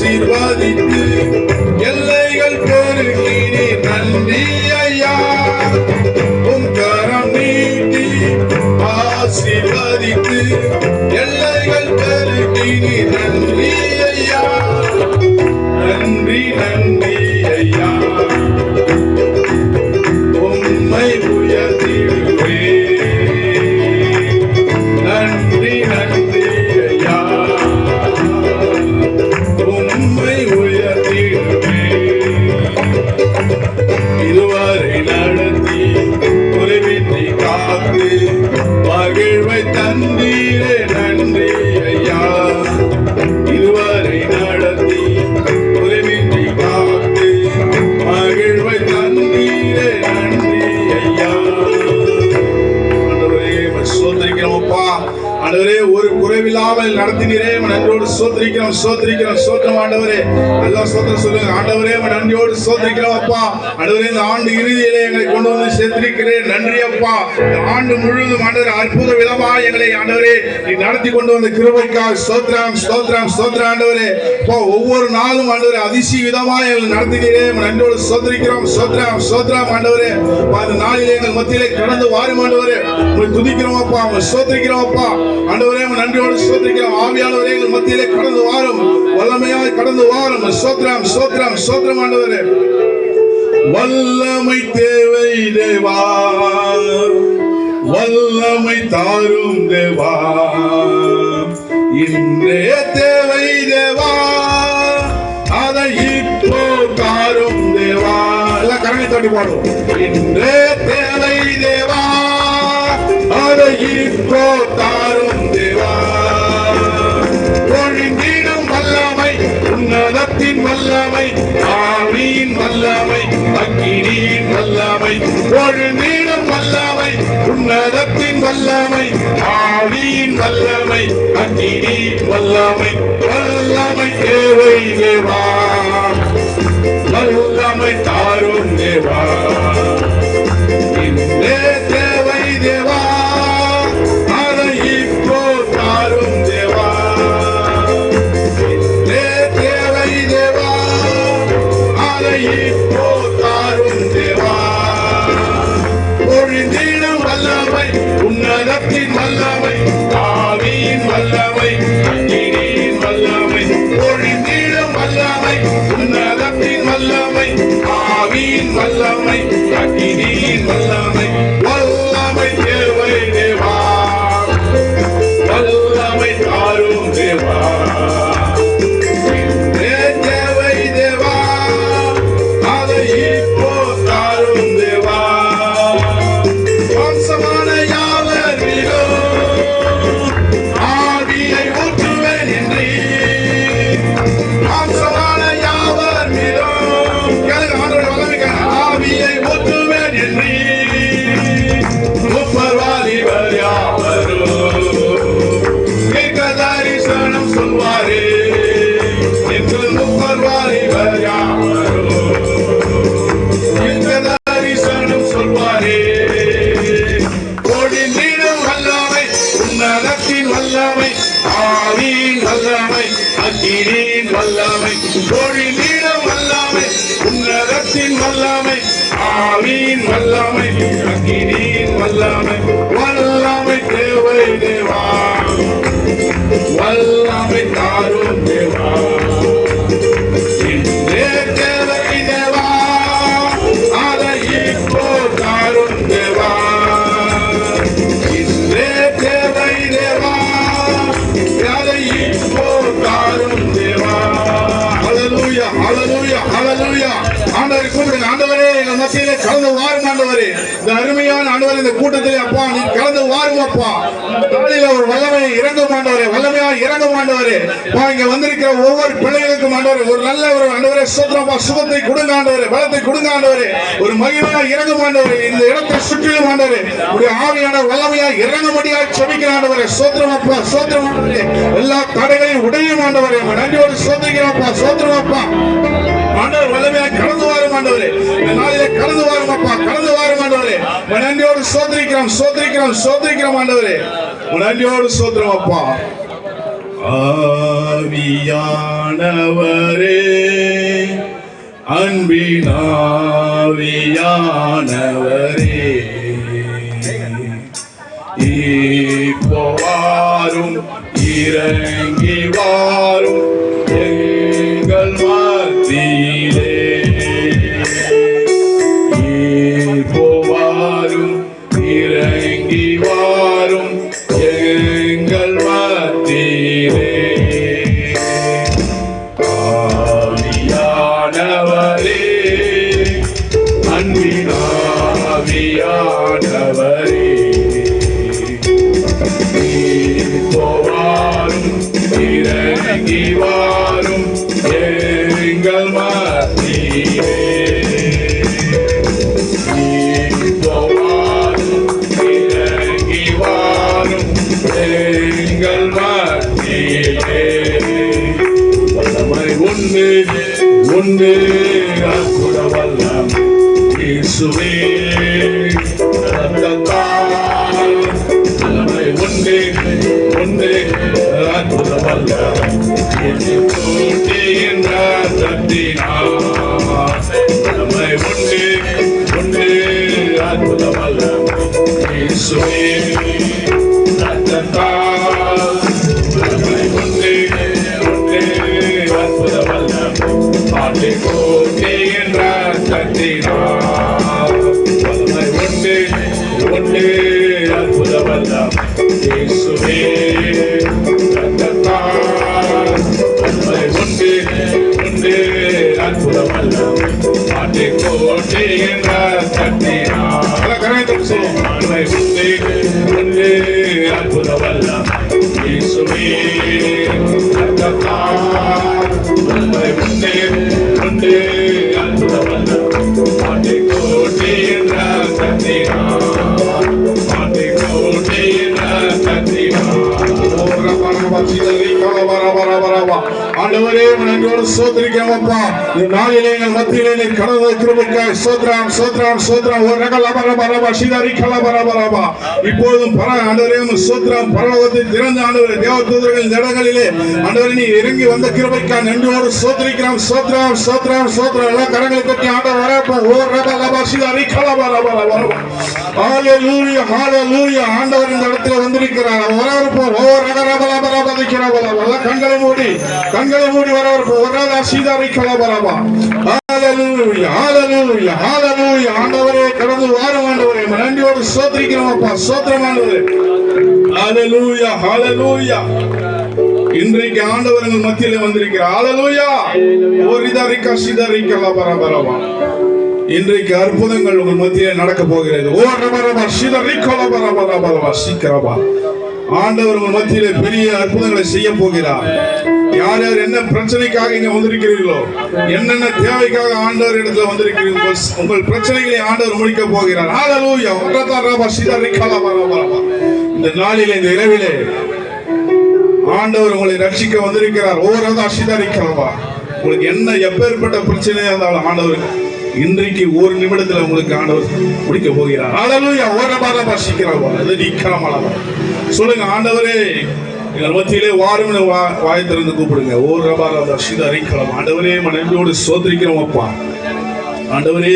ஆசீர்வதித்து எல்லைகள் பெருகினீர் நன்றி ஐயா. உம் கரம் நீட்டி ஆசீர்வதித்து எல்லைகள் பெருகினீர் நன்றி ஐயா. நன்றி நன்றி ஐயா. உம்மை உயர்த்திடுவே. நன்றி நன்றி ஐயா. உம்மை உயர்த்திடுவே. இதுவரை நடத்தி குறைவின்றி காத்து மகிழ்வை தந்தீரே நன்றி ஐயா. இதுவரை நடத்தி குறைவின்றி காத்து மகிழ்வை தந்தீரே நன்றி ஐயா. ஆண்டவரே சோதரிக்கிறோம்ப்பா. ஆண்டவரே ஒரு குறைவில்லாமல் நடத்தினீரே நன்றியோடு சோதரிக்கிறோம் சோதரிக்கிறோம் சோதரம். ஆண்டவரே எல்லாம் சோதரம் சொல்லுங்க. ஆண்டவரே நன்றியோடு சோதரிக்கிறோம் அப்பா. ஆண்டவரே இந்த ஆண்டு இறுதியிலே எங்களை கொண்டு வந்து சேர்த்திருக்கிறேன் நன்றி அப்பா. இந்த ஆண்டு முழுவதும் ஆண்டவரே அற்புத விதமா எங்களை ஆண்டவரே நீ நடத்தி கொண்டு வந்த கிருபைக்காக ஸ்தோத்திரம் ஸ்தோத்திரம் ஸ்தோத்திரம். ஆண்டவரே ஒவ்வொரு நாளும் ஆண்டவரே அதிசய விதமா எங்களை நடத்தினீரே நன்றியோடு சோதரிக்கிறோம் சோத்திரம் சோத்திரம். ஆண்டவரே அந்த நாளிலே எங்கள் மத்தியிலே கடந்து வாரும் ஆண்டவரே உங்களை துதிக்கிறோம் அப்பா. உங்களை சோதரிக்கிறோம் அப்பா. ஆண்டவரே நன்றியோடு சோதரிக்கிறோம். ஆவியானவரே எங்கள் மத்தியிலே கடந்து வாரும் வல்லமையாய் கடந்து வாரும். சோத்திரம் சோத்திரம் சோத்திரம். ஆண்டவரே வல்லமை தேவை தேவா. வல்லமை தாரும் தேவா. இன்றே தேவை தேவா. அதை இப்போ தாரும் தேவா. எல்லாம் கரங்களை தட்டி பாடும். இன்றே தேவை தேவா. அதை இப்போ தாரும் தேவா. பொழிந்திடும் வல்லமை உன்னதத்தின் வல்லமை ஆவியின் வல்லமை அக்கினியின் வல்லமை. பொழிந்திடும் வல்லமை உன்னதத்தின் வல்லமை ஆவியின் வல்லமை அக்கினியின் வல்லமை. வல்லமை தேவை தேவா. வல்லமை தாரும் தேவா. இன்றே தேவை தேவா. அதை இப்போ தாரும் தேவா. இன்றே தேவை தேவா. அதை இப்போ தாரும் தேவா. பொழிந்திடும் வல்லமை உன்னதத்தின் வல்லமை ஆவியின் வல்லமை அக்கினியின் வல்லமை. பொழிந்திடும் வல்லமை உன்னதத்தின் வல்லமை ஆவியின் வல்லமை அக்கினியின் வல்லமை. வல்லமை தேவை தேவா. வல்லமை தாரும் தேவா. இன்றே தேவை தேவா. அதை இப்போ தாரும் தேவா. வம்சமான யாவர் மீதும் ஆவியை ஊற்றுவேன் என்று. வம்சமான யாவர் மீதும் ஆண்டவருடைய வல்லமைக்கு ஆவியை ஊற்றுவேன் என்று. முப்பர்வாலிவர் யாவரும் கேட்க தரிசனம் சொல்வாரே என்று. முப்பர்வாலிவர் யாவரும் கேட்க தரிசனம் சொல்வாரே. பொழிந்திடும் வல்லமை உன்னதத்தின் வல்லமை ஆவியின் வல்லமை அக்கினியின் வல்லமை. பொழிந்திடும் வல்லமை உன்னதத்தின் வல்லமை ஆவியின் வல்லமை அக்கினியின் வல்லமை. வல்லமை தேவை தேவா. வல்லமை தாரும் தேவா. இன்றே தேவை தேவா. அதை இப்போ தாரும் தேவா. இன்றே தேவை தேவா. அதை இப்போ தாரும் தேவா. ஹல்லேலூயா ஹல்லேலூயா ஹல்லேலூயா. ஆண்டவரே கூப்பிடுங்க. ஆண்டவரே எங்கள் மத்தியிலே கலந்து வாரும் ஆண்டவரே. இந்த அருமையான ஆண்டவரே இந்த கூட்டத்திலே அப்பா நீ கலந்து வாரும் அப்பா. நாளில ஒரு வல்லமை இறங்கும் ஆண்டவரே. வல்லமையா இறங்கும் ஆண்டவரே. இங்க வந்திருக்கிற ஒவ்வொரு பிள்ளைகளுக்கும் ஆண்டவரே ஒரு நல்ல ஒரு ஆண்டவரே சோத்திரப்பா சுகத்தை கொடுங்க ஆண்டவரே. பலத்தை கொடுங்க ஆண்டவரே. ஒரு மகிமையா இறங்கும் ஆண்டவரே. இந்த இடத்தை சுற்றிலும் ஆண்டவரே உடைய ஆவியான வல்லமையா இறங்கும்படியா ஜெபிக்கிற ஆண்டவரே. சோத்திரம் அப்பா சோத்திரம் ஆண்டவரே. எல்லா தடைகளையும் உடையும் ஆண்டவரே. நன்றியோடு சோத்திரிக்கிறோம்ப்பா சோத்திரம் அப்பா. ஆண்டவர் வல்லமையா கடந்து வாரும் ஆண்டவரே. இந்த நாளிலே கடந்து வாரும் அப்பா கடந்து வாரும் ஆண்டவரே. நன்றியோடு சோத்திரிக்கிறோம் சோத்திரிக்கிறோம் சோத்திரிக்கிறோம் ஆண்டவரே. நன்றியோடு சோத்திரம் அப்பா. ஆவியானவரே அன்பினாவியானவரே இப்போ வாரும் இறங்கி வாரும் எங்கள் மத்தியிலே இப்போ வாரும் இறங்கி வாரும் எங்கள் மத்தியிலே ஆவியானவரே அன்பினாவியானவரே இறங்கி வாரும் எங்கள் மத்தியிலே இறங்கி வாரும் எங்கள் மத்தியிலே வல்லமை உண்டு உண்டு அற்புத வல்லம் இயேசுவே வல்லமை உண்டு உண்டு அற்புத வல்லம் என்ற சக்தினால் வல்லமை உண்டு உண்டு அற்புத வல்லம் இயேசுவே ரத்தத்தால் வல்லமை உண்டு உண்டு அற்புத வல்லம் ஆட்டுக்கோட்டை என்ற சக்தினால் வல்லமை உண்டு உண்டு அற்புத வல்லம் இயேசுவே ரத்தத்தால் வல்லமை உண்டு உண்டு அற்புத வல்லம் ஆட்டுக்கோட்டை என்ற சக்தினால் வல்லமை உண்டு உண்டு அற்புத வல்லம் இயேசுவே ரத்தத்தால் வல்லமை உண்டு உண்டு அற்புத வல்லம் ஆட்டுக்கோட்டை என்ற சக்தினால் ஆட்டுக்கோட்டை என்ற சக்தினால் ஆண்டவரே நன்றியோடு சோதரிக்கிறோம்ப்பா. இந்த நாளிலே எங்கள் மத்தியிலே கடந்த கிருபைக்காய் சோத்ராம் சோத்ராம் சோத்ராம் ஒரு ரகலபரபரபா சிதறி கலபரபரபா இப்போதும் ஆண்டவரே சோத்ராம் பரலோகத்தில் திறந்த ஆண்டவரே தேவதூதர்கள் இடங்களிலே ஆண்டவரே நீ இறங்கி வந்த கிருபைக்காய் நன்றியோடு சோதரிக்கிறோம் சோத்ராம் சோத்ராம் சோத்ராம் எல்லா கரங்களை கட்டி ஆண்டவர் வரப்பா ஒரு ரகலபா சிதறி கலபரபரபா ஹalleluya ஹalleluya ஆண்டவர் இந்த இடத்துல வந்திருக்கிறார். வரப்போம் ஓ ரகலபரபரபா திக்கிறவள கண்களை மூடி வரப்போம் ஒரு ரகலபா சிதறி கலபரபா ஹalleluya ஹalleluya ஹalleluya ஆண்டவரே கடந்து வாரும் ஆண்டவரே நன்றியோடு ஸ்தோத்திரிக்கிறோம் அப்பா ஸ்தோத்திரம் ஆண்டவரே ஹalleluya ஹalleluya இன்றைக்கு ஆண்டவர் எங்கள் மத்தியிலே வந்திருக்கிறார். ஹalleluya ஓரிதரிக்க சிதறிக்கல பரபரவா இன்றைக்கு அற்புதங்கள் உங்கள் மத்தியிலே நடக்க போகிறது. ஓ ரபரபா சிதறிக்கல பரபரவா சீக்கிரமா ஆண்டவர் உங்கள் மத்தியிலே பெரிய அற்புதங்களை செய்ய போகிறார். யார் யார் என்ன பிரச்சனைக்காக இங்க வந்திருக்கிறீர்களோ என்னென்ன தேவைக்காக ஆண்டவர் இடத்துல வந்திருக்கிறீர்கள் உங்கள் பிரச்சனைகளை ஆண்டவர் முடிக்க போகிறார். ஹalleluya ரபரபா சிதறிக்கல பரபரவா இந்த நாளிலே இந்த இரவிலே ஆண்டவர் உங்களை ரட்சிக்க வந்திருக்கிறார். ஓ ரதா சிதறிக்கலவா உங்களுக்கு என்ன எப்பேற்பட்ட பிரச்சனையா இருந்தாலும் ஆண்டவர் இன்றைக்கு ஒரு நிமிடத்துல உங்களுக்கு ஆண்டவர் முடிக்க போகிறார். ஹalleluya ஓரபாரபா சிக்கறவா அது நிக்கறமலவா சொல்லுங்க ஆண்டவரே எங்கள் மத்தியிலே வாரும்னு வாய் திறந்து கூப்பிடுங்க. ஓரபாரபா சிதறிக்கலவா ஆண்டவரே மனதோடு ஸ்தோத்திரிக்கிறோம் அப்பா. ஆண்டவரே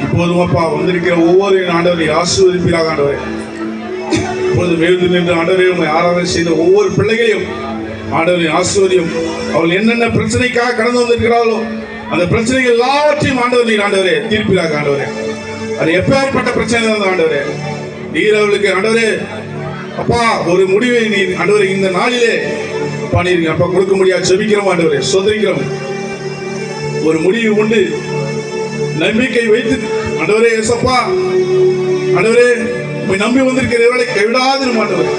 இப்போதும் அப்பா வந்திருக்கிற ஒவ்வொரு ஆண்டவரை ஆசீர்வதிப்பீராக ஆண்டவரே. இப்பொழுது எழுந்து நின்று ஆண்டவரே உம்மை ஆராதனை செய்த ஒவ்வொரு பிள்ளைகளையும் ஆண்டவரை ஆசீர்வதியும். அவர்கள் என்னென்ன பிரச்சனைக்காக கடந்து வந்திருக்கிறார்களோ அந்த பிரச்சனைகள் எல்லாவற்றையும் ஆண்டவர் நீர் ஆண்டவரே தீர்ப்பீராக ஆண்டவரே. அது எப்பேற்பட்ட பிரச்சனை தான் ஆண்டவரே நீர் அவர்களுக்கு ஆண்டவரே அப்பா ஒரு முடிவை நீர் ஆண்டவரே இந்த நாளிலே பண்ணீங்க அப்பா கொடுக்க முடியாது ஜெபிக்கிறோம் ஆண்டவரே சோதரிக்கிறோம். ஒரு முடிவு உண்டு நம்பிக்கை வைத்து ஆண்டவரே ஏசப்பா ஆண்டவரே உம்மை நம்பி வந்திருக்கிற இவர்களை கைவிடாதிரும் ஆண்டவரே.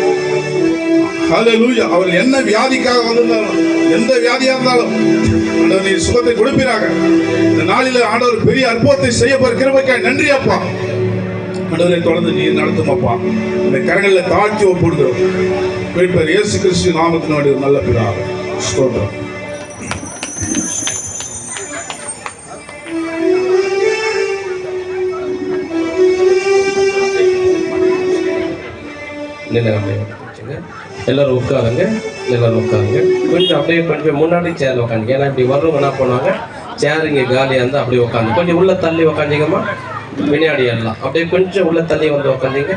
ஹalleluya அவர் என்ன வியாதிக்காக வந்திருந்தாலும் எந்த வியாதியா இருந்தாலும் ஆண்டவர் நீர் சுகத்தை கொடுப்பீராக. இந்த நாளிலே ஆண்டவர் பெரிய அற்புதத்தை செய்ய போகிற கிருபைக்காய் நன்றி அப்பா. ஆண்டவரை தொடர்ந்து நீர் நடத்தும் அப்பா. இந்த கரங்களில் தாழ்த்தி ஒப்புடுகிறோம் மீட்பர் இயேசு கிறிஸ்து நாமத்தினுடைய நல்ல பிதாவே ஸ்தோத்திரம். எல்லாரும் உட்காருங்க. எல்லாரும் உட்காருங்க. கொஞ்சம் அப்படியே கொஞ்சம் முன்னாடி சேரில் உட்காந்து, ஏன்னா இப்படி வர்றவங்க என்ன பண்ணுவாங்க, சேர் இங்கே காலியாக இருந்தால் அப்படியே உட்காந்து கொஞ்சம் உள்ளே தள்ளி உட்காந்திங்கம்மா. விளையாடி எல்லாம் அப்படியே கொஞ்சம் உள்ளே தள்ளி வந்து உட்காந்திங்க.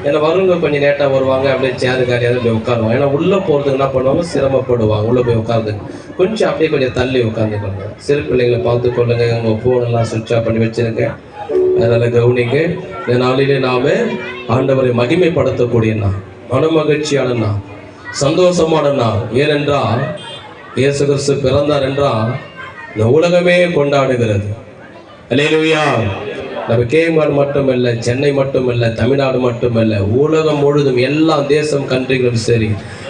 ஏன்னா வருவங்க கொஞ்சம் லேட்டாக வருவாங்க, அப்படியே சேரு காலியாக அப்படியே உட்காருவாங்க. ஏன்னா உள்ளே போகிறதுக்கு என்ன பண்ணுவாங்க, சிரமப்படுவாங்க. உள்ளே போய் உட்காருதுங்க கொஞ்சம் அப்படியே கொஞ்சம் தள்ளி உட்காந்துக்கோங்க. சிறு பிள்ளைங்களை பார்த்து கொள்ளுங்க. உங்கள் ஃபோனெல்லாம் சுவிட்ச் ஆஃப் பண்ணி வச்சுருங்க. அதனால் கவனிங்க. இந்த நாளிலே நாம் ஆண்டவரை மகிமைப்படுத்தக்கூடிய நாள், மனமகிழ்ச்சியான நாள், சந்தோஷமான நாள். ஏனென்றால் இயேசு கிறிஸ்து பிறந்தார் என்றால் இந்த உலகமே கொண்டாடுகிறது. அல்லேலூயா. நம்ம கேஎம்ஆர் மட்டுமல்ல, சென்னை மட்டுமல்ல, தமிழ்நாடு மட்டுமல்ல, உலகம் முழுதும் எல்லா தேசம் கண்ட்ரிகளும் சரி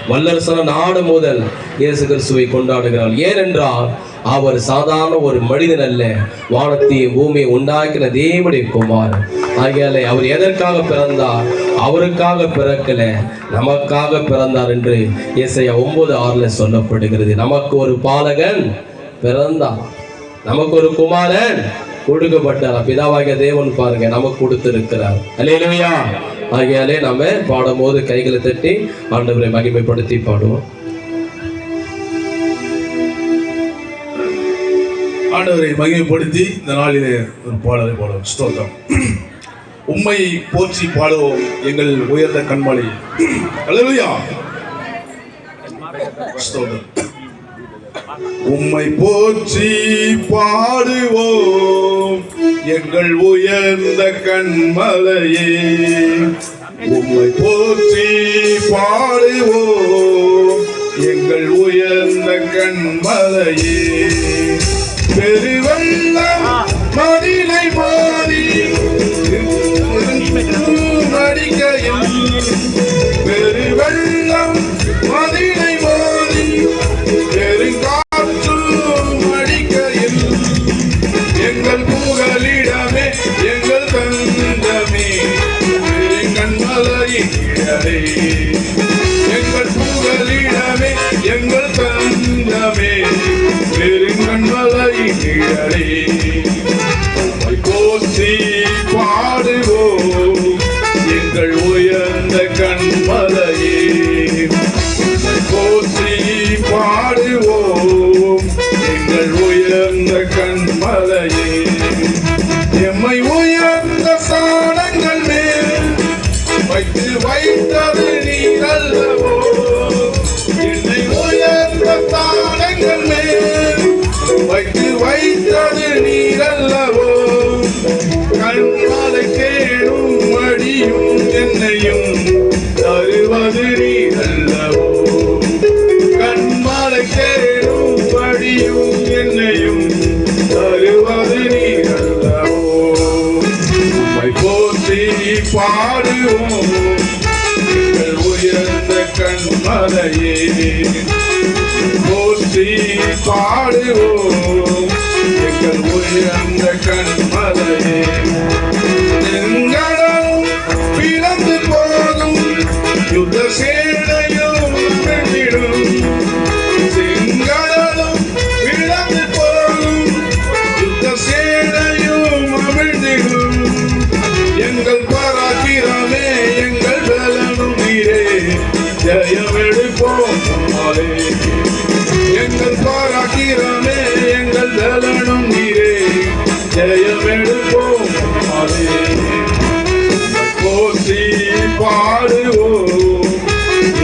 வல்லரசான நாடு முதல் இயேசு கிறிஸ்துவை கொண்டாடுகிறார். ஏனென்றால் அவர் சாதாரண ஒரு மனிதன் அல்ல, வானத்தையும் பூமியை உண்டாக்கின தேவனுடைய குமாரன். ஆகையாலே அவர் எதற்காக பிறந்தார்? அவருக்காக பிறக்கல, நமக்காக பிறந்தார் என்று ஏசாயா 9:6 சொல்லப்படுகிறது. நமக்கு ஒரு பாலகன் பிறந்தார், நமக்கு ஒரு குமாரன் கொடுக்கப்பட்டார். பிதாவாகிய தேவன் பாருங்க நமக்கு கொடுத்திருக்கிறார். அல்லேலூயா. ஆகையாலே நாம பாடும்போது கைகளை தட்டி ஆண்டவரை மகிமைப்படுத்தி பாடுவோம். ஆண்டவரை மகிமைப்படுத்தி இந்த நாளிலே ஒரு பாடலை பாடுவோம். ஸ்தோத்திரம். உம்மை போற்றி பாடுவோம் எங்கள் உயர்ந்த கண்மலை. அல்லேலூயா. ஸ்தோத்திரம். உம்மை போற்றி பாடுவோம் எங்கள் உயர்ந்த கண்மலையே. உம்மை போற்றி பாடுவோம் எங்கள் உயர்ந்த கண்மலையே. பெருவெள்ளம் மதிலை மாறி நடிக்கையில், பெருவெள்ளம் மதிலை மாறி பெருங்காற்றும் அடிக்கையில், எங்கள் புகலிடமே எங்கள் தந்தமே பெருங்கண்மலையின் இடரே. எங்கள் புகலிடமே எங்கள் தந்தமே பெருங்கண்மலையின் இடரே. போற்றி பாடுவோம் எங்கள் உயர்ந்த கண்மலையே. போற்றி பாடுவோம் எங்கள் உயர்ந்த கண்மலையே. எம்மை உயர்ந்த சாணங்கள் மேல் வைத்து வைத்தது நீரல்லவோ. என்னை உயர்ந்த சாணங்கள் மேல் வைத்து வைத்தது நீரல்லவோ. கண்மலை கேடும் அடியும் என்னையும் தருவது நீரல்லவோ. கண்மலை கேடும் அடியும் என்னையும் தருவது நீரல்லவோ. உம்மை போற்றி பாடுவோம் எங்கள் உயர்ந்த கண்மலையே. போற்றி பாடுவோம் எங்கள் உயர்ந்த கண்மலையே. எங்களும் பிளந்து போகும் யுத்த சேனையும் வென்றிடும். செங்கடலும் பிளந்து போகும் யுத்த சேனையும் அமிழ்ந்திடும். எங்கள் பராக்கிரமே எங்கள் பலனும் நீரே, ஜெயம் எடுப்போம் நம்மாலே. எங்கள் பராக்கிரமே எங்கள் பலனும் நீரே, ஜெயம் எடுப்போம் நம்மாலே. போற்றி பாடுவோம்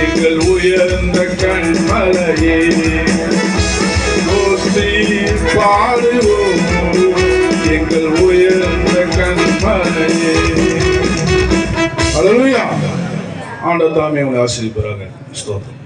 எங்கள் உயர்ந்த கண்மலையே. போற்றி பாடுவோம் எங்கள் உயர்ந்த கண்மலையே. அல்லேலூயா. ஆண்டவர் தாமே உங்களை ஆசீர்வதிப்பாராக. ஸ்தோத்திரம்.